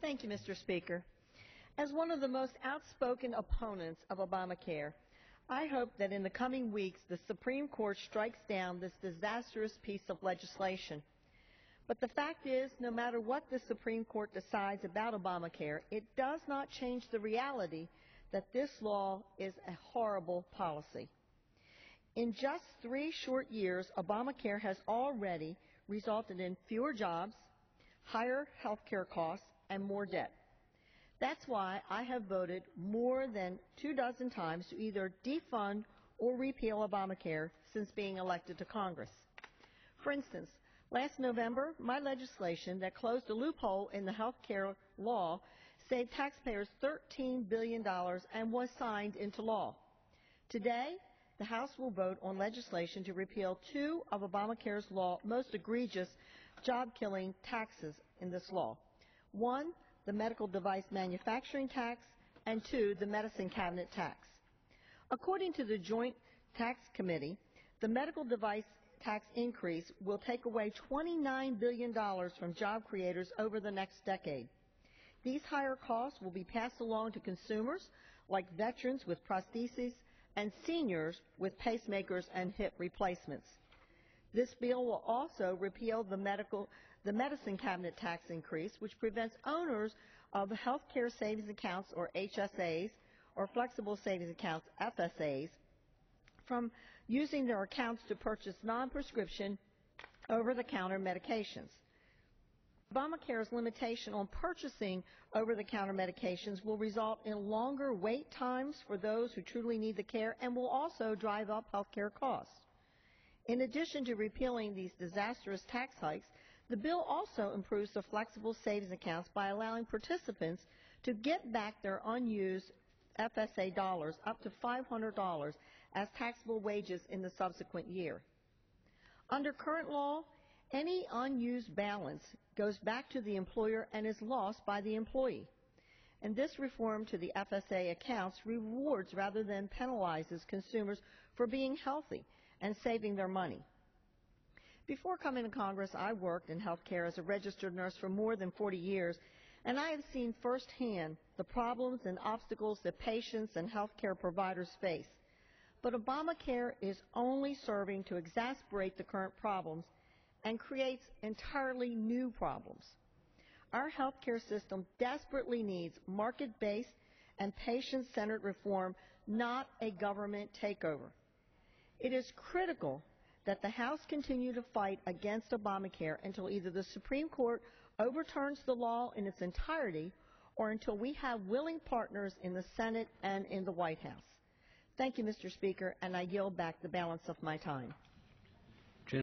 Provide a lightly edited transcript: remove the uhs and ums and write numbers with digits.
Thank you, Mr. Speaker. As one of the most outspoken opponents of Obamacare, I hope that in the coming weeks the Supreme Court strikes down this disastrous piece of legislation. But the fact is, no matter what the Supreme Court decides about Obamacare, it does not change the reality that this law is a horrible policy. In just 3 short years, Obamacare has already resulted in fewer jobs, higher health care costs, and more debt. That's why I have voted more than 24 times to either defund or repeal Obamacare since being elected to Congress. For instance, last November, my legislation that closed a loophole in the health care law saved taxpayers $13 billion and was signed into law. Today, the House will vote on legislation to repeal 2 of Obamacare's most egregious job-killing taxes in this law. 1, the medical device manufacturing tax, and 2, the medicine cabinet tax. According to the Joint Tax Committee, the medical device tax increase will take away $29 billion from job creators over the next decade. These higher costs will be passed along to consumers like veterans with prostheses and seniors with pacemakers and hip replacements. This bill will also repeal the medicine cabinet tax increase, which prevents owners of health care savings accounts, or HSAs, or flexible savings accounts, FSAs, from using their accounts to purchase non-prescription, over-the-counter medications. Obamacare's limitation on purchasing over-the-counter medications will result in longer wait times for those who truly need the care and will also drive up health care costs. In addition to repealing these disastrous tax hikes, the bill also improves the flexible savings accounts by allowing participants to get back their unused FSA dollars up to $500 as taxable wages in the subsequent year. Under current law, any unused balance goes back to the employer and is lost by the employee. And this reform to the FSA accounts rewards rather than penalizes consumers for being healthy and saving their money. Before coming to Congress, I worked in health care as a registered nurse for more than 40 years, and I have seen firsthand the problems and obstacles that patients and health care providers face. But Obamacare is only serving to exacerbate the current problems and creates entirely new problems. Our health care system desperately needs market-based and patient-centered reform, not a government takeover. It is critical that the House continue to fight against Obamacare until either the Supreme Court overturns the law in its entirety or until we have willing partners in the Senate and in the White House. Thank you, Mr. Speaker, and I yield back the balance of my time.